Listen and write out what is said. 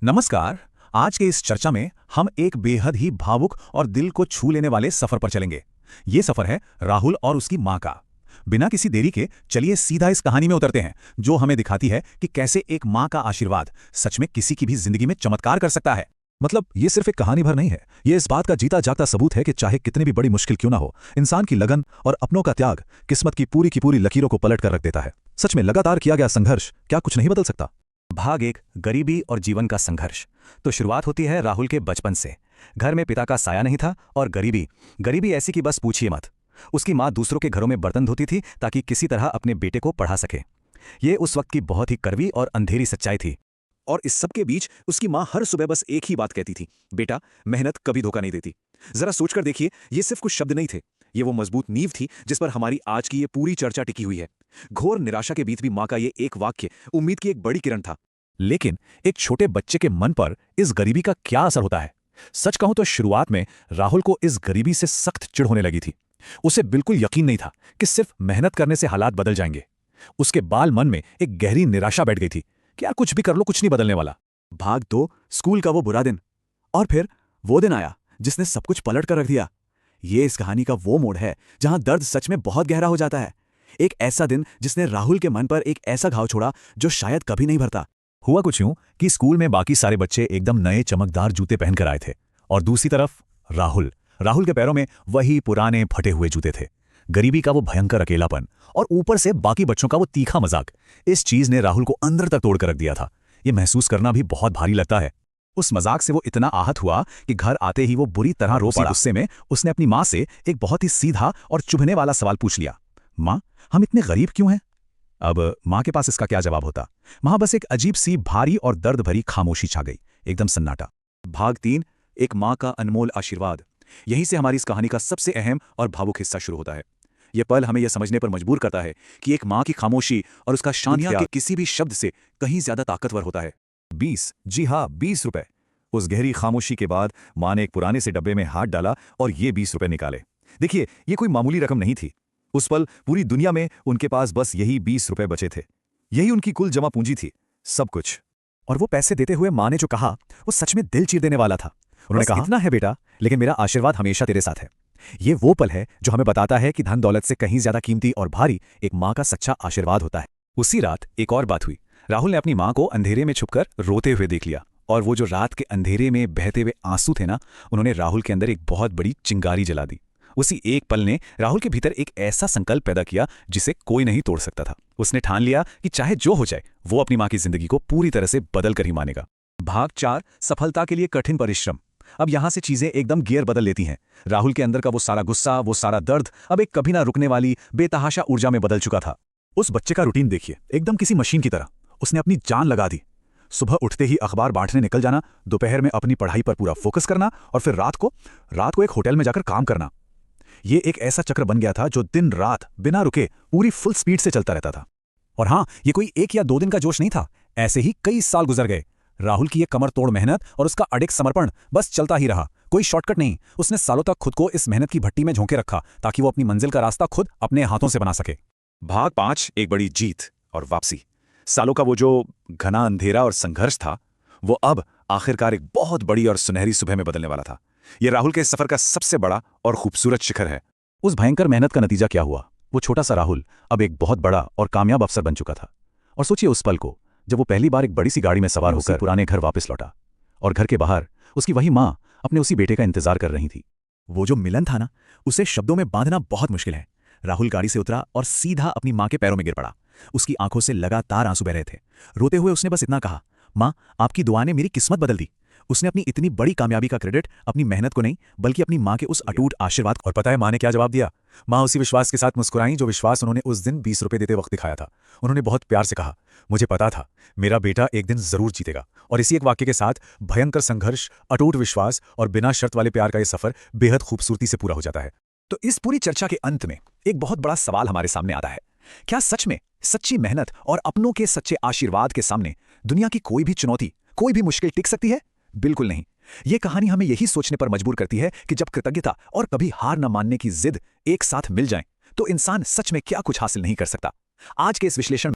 नमस्कार। आज के इस चर्चा में हम एक बेहद ही भावुक और दिल को छू लेने वाले सफर पर चलेंगे। ये सफर है राहुल और उसकी मां का। बिना किसी देरी के चलिए सीधा इस कहानी में उतरते हैं, जो हमें दिखाती है कि कैसे एक मां का आशीर्वाद सच में किसी की भी जिंदगी में चमत्कार कर सकता है। मतलब ये सिर्फ एक कहानी भर नहीं है, ये इस बात का जीता जागता सबूत है कि चाहे कितनी भी बड़ी मुश्किल क्यों ना हो, इंसान की लगन और अपनों का त्याग किस्मत की पूरी लकीरों को पलट कर रख देता है। सच में लगातार किया गया संघर्ष क्या कुछ नहीं बदल सकता? भाग 1, गरीबी और जीवन का संघर्ष। तो शुरुआत होती है राहुल के बचपन से। घर में पिता का साया नहीं था और गरीबी ऐसी कि बस पूछिए मत। उसकी माँ दूसरों के घरों में बर्तन धोती थी ताकि किसी तरह अपने बेटे को पढ़ा सके। ये उस वक्त की बहुत ही कड़वी और अंधेरी सच्चाई थी। और इस सब के बीच उसकी माँ हर सुबह बस एक ही बात कहती थी, बेटा मेहनत कभी धोखा नहीं देती। जरा सोचकर देखिए, ये सिर्फ कुछ शब्द नहीं थे, ये वो मजबूत नींव थी जिस पर हमारी आज की ये पूरी चर्चा टिकी हुई है। घोर निराशा के बीच भी माँ का ये एक वाक्य उम्मीद की एक बड़ी किरण था। लेकिन एक छोटे बच्चे के मन पर इस गरीबी का क्या असर होता है? सच कहूं तो शुरुआत में राहुल को इस गरीबी से सख्त चिढ़ होने लगी थी। उसे बिल्कुल यकीन नहीं था कि सिर्फ मेहनत करने से हालात बदल जाएंगे। उसके बाल मन में एक गहरी निराशा बैठ गई थी कि यार कुछ भी कर लो, कुछ नहीं बदलने वाला। भाग 2, स्कूल का वो बुरा दिन। और फिर वो दिन आया जिसने सब कुछ पलट कर रख दिया। ये इस कहानी का वो मोड़ है जहां दर्द सच में बहुत गहरा हो जाता है। एक ऐसा दिन जिसने राहुल के मन पर एक ऐसा घाव छोड़ा जो शायद कभी नहीं भरता। हुआ कुछ यूं कि स्कूल में बाकी सारे बच्चे एकदम नए चमकदार जूते पहनकर आए थे और दूसरी तरफ राहुल के पैरों में वही पुराने फटे हुए जूते थे। गरीबी का वो भयंकर अकेलापन और ऊपर से बाकी बच्चों का वो तीखा मजाक, इस चीज ने राहुल को अंदर तक तोड़कर रख दिया था। ये महसूस करना भी बहुत भारी लगता है। उस मजाक से वो इतना आहत हुआ कि घर आते ही वो बुरी तरह रो पड़ा। गुस्से में उसने अपनी माँ से एक बहुत ही सीधा और चुभने वाला सवाल पूछ लिया, माँ हम इतने गरीब क्यों हैं? अब मां के पास इसका क्या जवाब होता? वहां बस एक अजीब सी भारी और दर्द भरी खामोशी छा गई, एकदम सन्नाटा। भाग 3, एक मां का अनमोल आशीर्वाद। यहीं से हमारी इस कहानी का सबसे अहम और भावुक हिस्सा शुरू होता है। यह पल हमें यह समझने पर मजबूर करता है कि एक मां की खामोशी और उसका शांत त्याग किसी भी शब्द से कहीं ज्यादा ताकतवर होता है। 20, जी हाँ 20 रुपए। उस गहरी खामोशी के बाद मां ने एक पुराने से डब्बे में हाथ डाला और ये 20 रुपए निकाले। देखिए, ये कोई मामूली रकम नहीं थी। उस पल पूरी दुनिया में उनके पास बस यही 20 रुपए बचे थे। यही उनकी कुल जमा पूंजी थी, सब कुछ। और वो पैसे देते हुए मां ने जो कहा वो सच में दिल चीर देने वाला था। उन्होंने कहा, इतना है बेटा, लेकिन मेरा आशीर्वाद हमेशा तेरे साथ है। ये वो पल है जो हमें बताता है कि धन दौलत से कहीं ज्यादा कीमती और भारी एक मां का सच्चा आशीर्वाद होता है। उसी रात एक और बात हुई। राहुल ने अपनी मां को अंधेरे में छुपकर रोते हुए देख लिया, और वो जो रात के अंधेरे में बहते हुए आंसू थे ना, उन्होंने राहुल के अंदर एक बहुत बड़ी चिंगारी जला दी। उसी एक पल ने राहुल के भीतर एक ऐसा संकल्प पैदा किया जिसे कोई नहीं तोड़ सकता था। उसने ठान लिया कि चाहे जो हो जाए, वो अपनी मां की जिंदगी को पूरी तरह से बदल कर ही मानेगा। भाग 4, सफलता के लिए कठिन परिश्रम। अब यहां से चीजें एकदम गियर बदल लेती हैं। राहुल के अंदर का वो सारा गुस्सा, वो सारा दर्द अब एक कभी ना रुकने वाली बेतहाशा ऊर्जा में बदल चुका था। उस बच्चे का रूटीन देखिए, एकदम किसी मशीन की तरह। उसने अपनी जान लगा दी। सुबह उठते ही अखबार बांटने निकल जाना, दोपहर में अपनी पढ़ाई पर पूरा फोकस करना, और फिर रात को एक होटल में जाकर काम करना। ये एक ऐसा चक्र बन गया था जो दिन रात बिना रुके पूरी फुल स्पीड से चलता रहता था। और हाँ, ये कोई 1 या 2 दिन का जोश नहीं था। ऐसे ही कई साल गुजर गए। राहुल की ये कमर तोड़ मेहनत और उसका अडिग समर्पण बस चलता ही रहा, कोई शॉर्टकट नहीं। उसने सालों तक खुद को इस मेहनत की भट्टी में झोंके रखा ताकि वो अपनी मंजिल का रास्ता खुद अपने हाथों से बना सके। भाग 5, एक बड़ी जीत और वापसी। सालों का वो जो घना अंधेरा और संघर्ष था, वो अब आखिरकार एक बहुत बड़ी और सुनहरी सुबह में बदलने वाला था। ये राहुल के सफर का सबसे बड़ा और खूबसूरत शिखर है। उस भयंकर मेहनत का नतीजा क्या हुआ? वो छोटा सा राहुल अब एक बहुत बड़ा और कामयाब अफसर बन चुका था। और सोचिए उस पल को जब वो पहली बार एक बड़ी सी गाड़ी में सवार होकर पुराने घर वापस लौटा, और घर के बाहर उसकी वही माँ अपने उसी बेटे का इंतजार कर रही थी। वो जो मिलन था ना, उसे शब्दों में बांधना बहुत मुश्किल है। राहुल गाड़ी से उतरा और सीधा अपनी माँ के पैरों में गिर पड़ा। उसकी आंखों से लगातार आंसू बह रहे थे। रोते हुए उसने बस इतना कहा, माँ आपकी दुआ ने मेरी किस्मत बदल दी। उसने अपनी इतनी बड़ी कामयाबी का क्रेडिट अपनी मेहनत को नहीं, बल्कि अपनी माँ के उस अटूट आशीर्वाद। और पता है माँ ने क्या जवाब दिया? माँ उसी विश्वास के साथ मुस्कुराई जो विश्वास उन्होंने उस दिन 20 रुपए देते वक्त दिखाया था। उन्होंने बहुत प्यार से कहा, मुझे पता था मेरा बेटा एक दिन जरूर जीतेगा। और इसी एक वाक्य के साथ भयंकर संघर्ष, अटूट विश्वास और बिना शर्त वाले प्यार का यह सफर बेहद खूबसूरती से पूरा हो जाता है। तो इस पूरी चर्चा के अंत में एक बहुत बड़ा सवाल हमारे सामने आता है, क्या सच में सच्ची मेहनत और अपनों के सच्चे आशीर्वाद के सामने दुनिया की कोई भी चुनौती, कोई भी मुश्किल टिक सकती है? बिल्कुल नहीं। यह कहानी हमें यही सोचने पर मजबूर करती है कि जब कृतज्ञता और कभी हार न मानने की जिद एक साथ मिल जाएं, तो इंसान सच में क्या कुछ हासिल नहीं कर सकता। आज के इस विश्लेषण